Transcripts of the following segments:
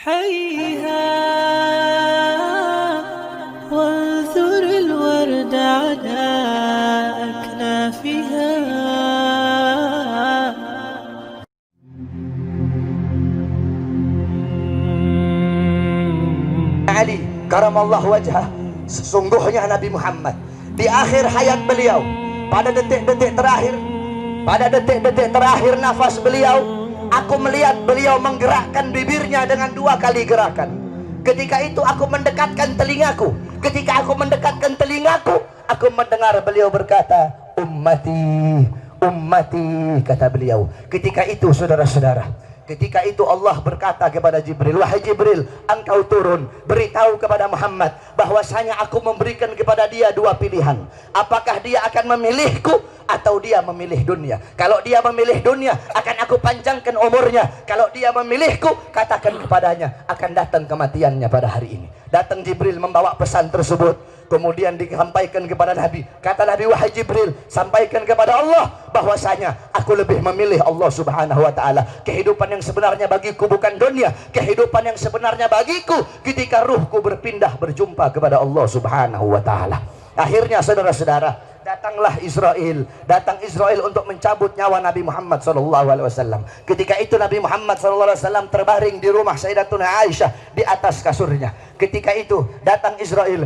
حيها وانثر الورد على أكنافها. Ali karamallahu wajhah, sesungguhnya Nabi Muhammad di akhir hayat beliau, pada detik-detik terakhir nafas beliau, aku melihat beliau menggerakkan bibirnya dengan 2 kali gerakan. Ketika itu aku mendekatkan telingaku. Ketika aku mendekatkan telingaku, aku mendengar beliau berkata, ummati, ummati, kata beliau. Ketika itu saudara-saudara, ketika itu Allah berkata kepada Jibril, wahai Jibril, engkau turun, beritahu kepada Muhammad bahwasanya aku memberikan kepada dia 2 pilihan. Apakah dia akan memilihku atau dia memilih dunia? Kalau dia memilih dunia, akan aku panjangkan umurnya. Kalau dia memilihku, katakan kepadanya akan datang kematiannya pada hari ini. Datang Jibril membawa pesan tersebut. Kemudian disampaikan kepada Nabi. Kata Nabi, wahai Jibril, sampaikan kepada Allah bahwasanya aku lebih memilih Allah subhanahu wa ta'ala. Kehidupan yang sebenarnya bagiku bukan dunia. Kehidupan yang sebenarnya bagiku ketika ruhku berpindah berjumpa kepada Allah subhanahu wa ta'ala. Akhirnya saudara-saudara, datang Israel untuk mencabut nyawa Nabi Muhammad SAW. Ketika itu Nabi Muhammad SAW terbaring di rumah Sayyidatuna Aisyah di atas kasurnya. Ketika itu datang Israel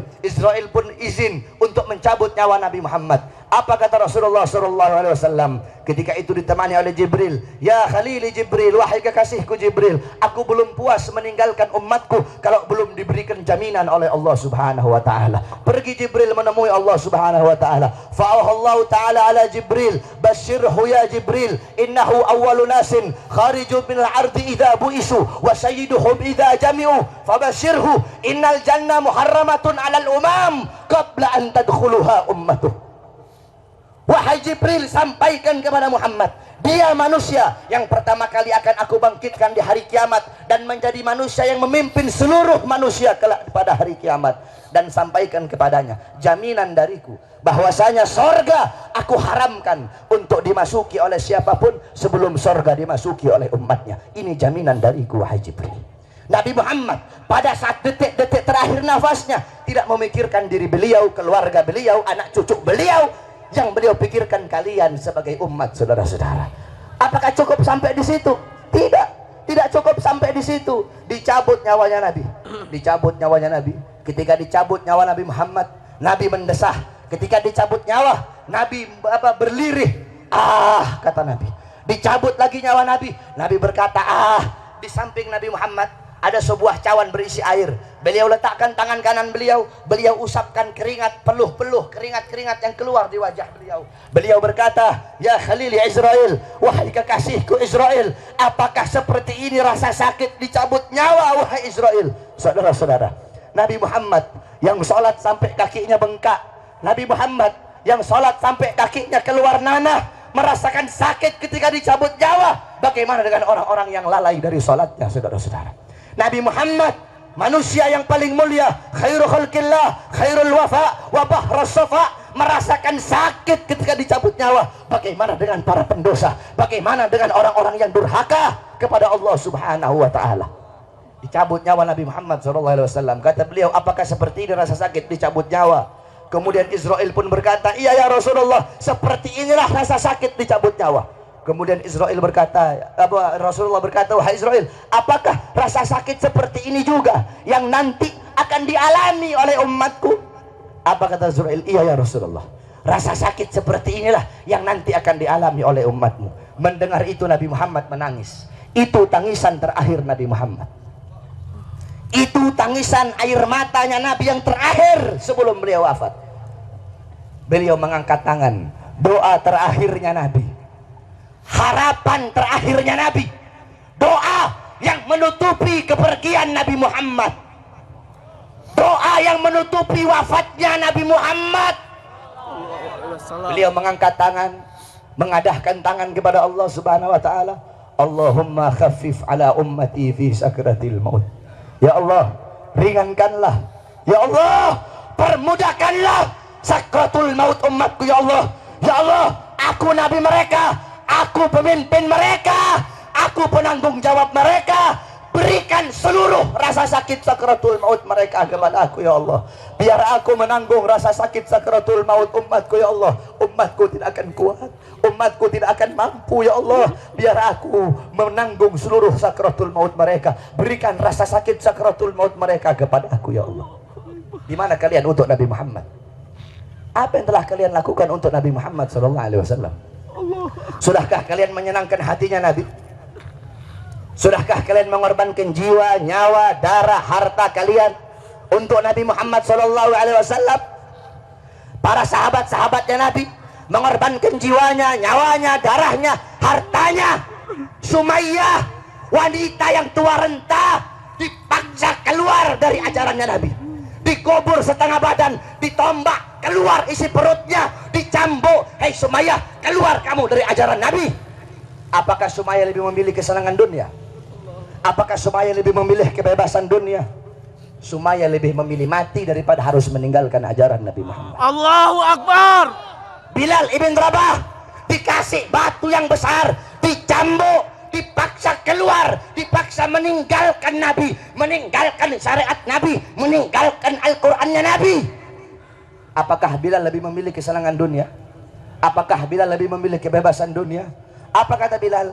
pun izin untuk mencabut nyawa Nabi Muhammad. Apa kata Rasulullah SAW? Ketika itu ditemani oleh Jibril. Ya Khalili Jibril, wahai kekasihku Jibril, aku belum puas meninggalkan umatku kalau belum diberikan jaminan oleh Allah subhanahu wa ta'ala. Pergi Jibril menemui Allah subhanahu wa ta'ala. Fa'ahallahu ta'ala ala Jibril, basyirhu ya Jibril, innahu awwalu nasin khariju minal ardi idha bu'isu wa sayyiduhum idha jami'u fabasyirhu innal jannah muharramatun alal umam qabla an tadkhuluha ummatuh. Wahai Jibril, sampaikan kepada Muhammad, dia manusia yang pertama kali akan aku bangkitkan di hari kiamat dan menjadi manusia yang memimpin seluruh manusia kelak pada hari kiamat. Dan sampaikan kepadanya jaminan dariku bahwasanya sorga aku haramkan untuk dimasuki oleh siapapun sebelum sorga dimasuki oleh umatnya. Ini jaminan dariku wahai Jibril. Nabi Muhammad pada saat detik-detik terakhir nafasnya tidak memikirkan diri beliau, keluarga beliau, anak cucu beliau. Yang beliau pikirkan kalian sebagai umat, saudara-saudara. Apakah cukup sampai di situ? Tidak cukup sampai di situ. Dicabut nyawanya Nabi. Ketika dicabut nyawa Nabi Muhammad, Nabi mendesah. Ketika dicabut nyawa, Nabi berlirih. Ah, kata Nabi. Dicabut lagi nyawa Nabi. Nabi berkata, ah. Di samping Nabi Muhammad ada sebuah cawan berisi air. Beliau letakkan tangan kanan beliau, beliau usapkan keringat, peluh-peluh keringat-keringat yang keluar di wajah beliau. Beliau berkata, ya Khalil Israel, wahai kekasihku Israel, apakah seperti ini rasa sakit dicabut nyawa wahai Israel? Saudara-saudara, Nabi Muhammad yang sholat sampai kakinya bengkak, Nabi Muhammad yang sholat sampai kakinya keluar nanah, merasakan sakit ketika dicabut nyawa. Bagaimana dengan orang-orang yang lalai dari sholatnya, saudara-saudara? Nabi Muhammad, manusia yang paling mulia, khairul khalqillah, khairul wafa, wa bahrus safa, merasakan sakit ketika dicabut nyawa. Bagaimana dengan para pendosa? Bagaimana dengan orang-orang yang durhaka kepada Allah subhanahu wa ta'ala? Dicabut nyawa Nabi Muhammad SAW. Kata beliau, apakah seperti ini rasa sakit dicabut nyawa? Kemudian Israel pun berkata, iya ya Rasulullah, seperti inilah rasa sakit dicabut nyawa. Kemudian Rasulullah berkata, wahai Israel, apakah rasa sakit seperti ini juga yang nanti akan dialami oleh umatku? Apa kata Israel? Iya ya Rasulullah, rasa sakit seperti inilah yang nanti akan dialami oleh umatmu. Mendengar itu Nabi Muhammad menangis. Itu tangisan terakhir Nabi Muhammad. Itu tangisan air matanya Nabi yang terakhir sebelum beliau wafat. Beliau mengangkat tangan, doa terakhirnya Nabi, harapan terakhirnya Nabi, doa yang menutupi kepergian Nabi Muhammad, doa yang menutupi wafatnya Nabi Muhammad. Beliau mengangkat tangan, mengadahkan tangan kepada Allah subhanahu wa ta'ala. Allahumma khaffif ala ummati fi sakratil maut. Ya Allah, ringankanlah. Ya Allah, permudahkanlah sakratul maut umatku. Ya Allah, ya Allah, aku nabi mereka, aku pemimpin mereka, aku penanggung jawab mereka. berikan seluruh rasa sakit sakratul maut mereka kepada aku ya Allah. Biar aku menanggung rasa sakit sakratul maut umatku ya Allah. Umatku tidak akan kuat, umatku tidak akan mampu ya Allah. Biar aku menanggung seluruh sakratul maut mereka. Berikan rasa sakit sakratul maut mereka kepada aku ya Allah. Di mana kalian untuk Nabi Muhammad? Apa yang telah kalian lakukan untuk Nabi Muhammad SAW? Sudahkah kalian menyenangkan hatinya Nabi? Sudahkah kalian mengorbankan jiwa, nyawa, darah, harta kalian untuk Nabi Muhammad SAW? Para sahabat-sahabatnya Nabi mengorbankan jiwanya, nyawanya, darahnya, hartanya. Sumayyah, wanita yang tua renta, dipaksa keluar dari ajarannya Nabi. Dikubur setengah badan, ditombak, keluar isi perutnya, dicambuk. Hei Sumayyah, keluar kamu dari ajaran Nabi. Apakah Sumayyah lebih memilih kesenangan dunia? Apakah Sumayyah lebih memilih kebebasan dunia? Sumayyah lebih memilih mati daripada harus meninggalkan ajaran Nabi Muhammad. Allahu Akbar. Bilal ibn Rabah dikasih batu yang besar, dicambuk, dipaksa keluar, dipaksa meninggalkan Nabi, meninggalkan syariat Nabi, meninggalkan Al-Qur'annya Nabi. Apakah Bilal lebih memilih kesenangan dunia? Apakah Bilal lebih memilih kebebasan dunia? Apa kata Bilal?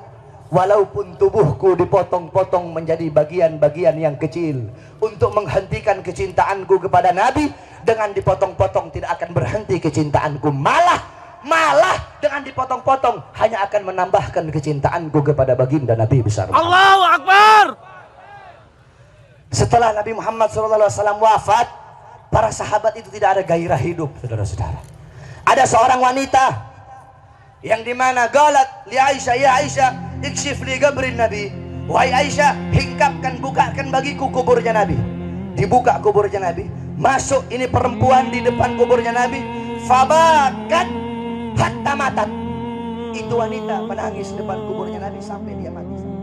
Walaupun tubuhku dipotong-potong menjadi bagian-bagian yang kecil untuk menghentikan kecintaanku kepada Nabi, dengan dipotong-potong tidak akan berhenti kecintaanku, malah dengan dipotong-potong hanya akan menambahkan kecintaanku kepada baginda Nabi besar. Allahu Akbar. Setelah Nabi Muhammad SAW wafat, para sahabat itu tidak ada gairah hidup, saudara-saudara. Ada seorang wanita yang dimana galat li Aisyah, ya Aisyah, ikshif li gabrin Nabi. Wahai Aisyah, hingkapkan, bukakan bagiku kuburnya Nabi. Dibuka kuburnya Nabi, masuk ini perempuan di depan kuburnya Nabi. Fabakat hatta matat. Itu wanita menangis depan kuburnya Nabi sampai dia mati.